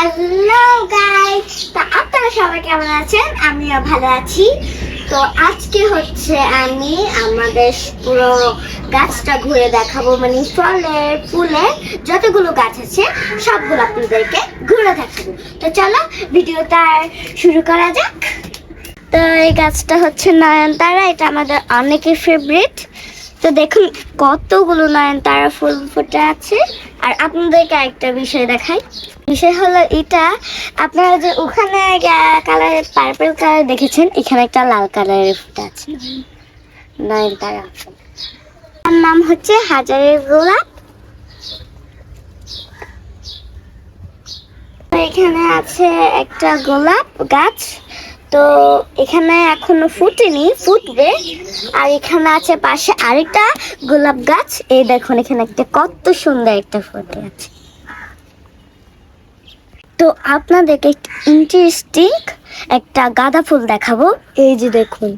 Hello guys, তো আপনারা সবাই কেমন আছেন? আমিও ভালো আছি। তো আজকে হচ্ছে আমি আমাদের পুরো গাছটা ঘুরে দেখাবো, মানে ফলের ফুলের যতগুলো গাছ আছে সবগুলো আপনাদেরকে ঘুরে দেখাবো। তো চলো ভিডিওটা শুরু করা যাক। তো এই গাছটা হচ্ছে নয়নতারা, এটা আমাদের অনেকের ফেভারিট। তো দেখুন কতগুলো নয়নতারা ফুল ফুটে আছে। আর আপনাদেরকে একটা বিষয় দেখাই, বিষয় হলো এটা, আপনারা যে ওখানে কালার পার্পল কালার দেখেছেন, এখানে একটা লাল কালারের ফুটে আছে নয়নতারা ফুল। তার নাম হচ্ছে হাজারের গোলাপ। এখানে আছে একটা গোলাপ গাছ, তো এখানে এখনো ফুটেনি, ফুটবে। আর এখানে আছে পাশে আরেকটা গোলাপ গাছ, এই দেখুন এখানে একটা কত সুন্দর একটা ফুটে আছে। তো আপনাদেরকে ইন্টারেস্টিং একটা গাঁদা ফুল দেখাবো। এই যে দেখুন,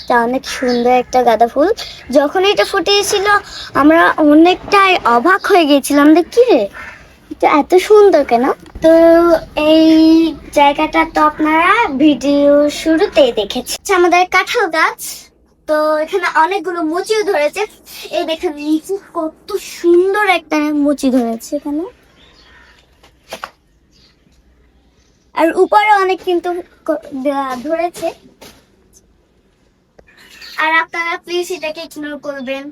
এটা অনেক সুন্দর একটা গাঁদা ফুল। যখন এটা ফুটেছিল আমরা অনেকটাই অবাক হয়ে গিয়েছিলাম, দেখি রে এটা এত সুন্দর কেন। তো এই জায়গাটা তো আপনারা ভিডিও শুরুতেই দেখেছেন। আমাদের কাঁঠাল গাছ, তো এখানে অনেকগুলো মুচিও ধরেছে। এই দেখেন নিচে কত সুন্দর একটা মুচি ধরেছে এখানে, আর উপরে অনেক কিন্তু ধরেছে। আর আপনারা প্লিজ এটাকে ইগনোর করবেন।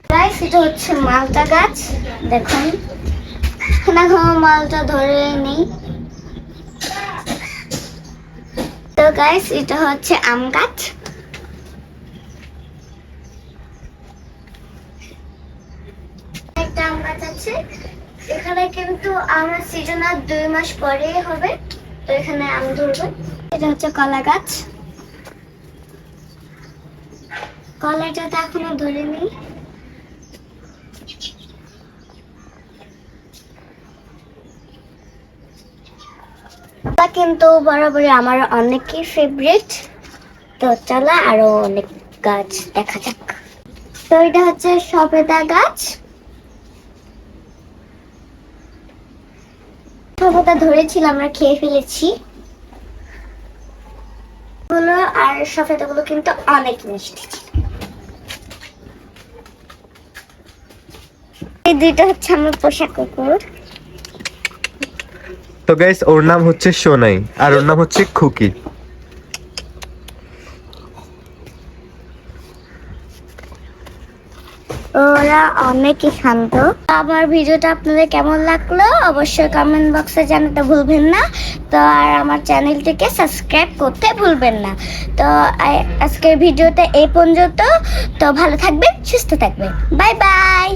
গাইস, এটা হচ্ছে মালটা গাছ, দেখুন এখনো মালটা ধরে নেই। তো গাইস, এটা হচ্ছে আম গাছ। একটা আম গাছ আছে এখানে, কিন্তু আমার সিজন আর 2 মাস পরে হবে। তো এখানে আম ধরবে। এটা হচ্ছে কলা গাছ, কলাটা তো এখনো ধরেনি। কিন্তু বরাবরই আমার অনেকই ফেভারিট। তো চলো আরো অনেক গাছ দেখা যাক। তো এটা হচ্ছে সবেদা গাছ, সবেদা ধরেছিল, আমরা খেয়ে ফেলেছি গুলো। আর সবেদা গুলো কিন্তু অনেক মিষ্টি। এই দুইটা হচ্ছে আমার পোষা কুকুর। তো গাইস, ওর নাম হচ্ছে সোনাই আর ওর নাম হচ্ছে খুকি। ওরা অনেকই শান্ত। আমার ভিডিওটা আপনাদের কেমন লাগলো অবশ্যই কমেন্ট বক্সে জানাতে ভুলবেন না। তো আর আমার চ্যানেলটিকে সাবস্ক্রাইব করতে ভুলবেন না। তো আজকের ভিডিওটা এই পর্যন্ত। তো ভালো থাকবেন, সুস্থ থাকবেন, বাই বাই।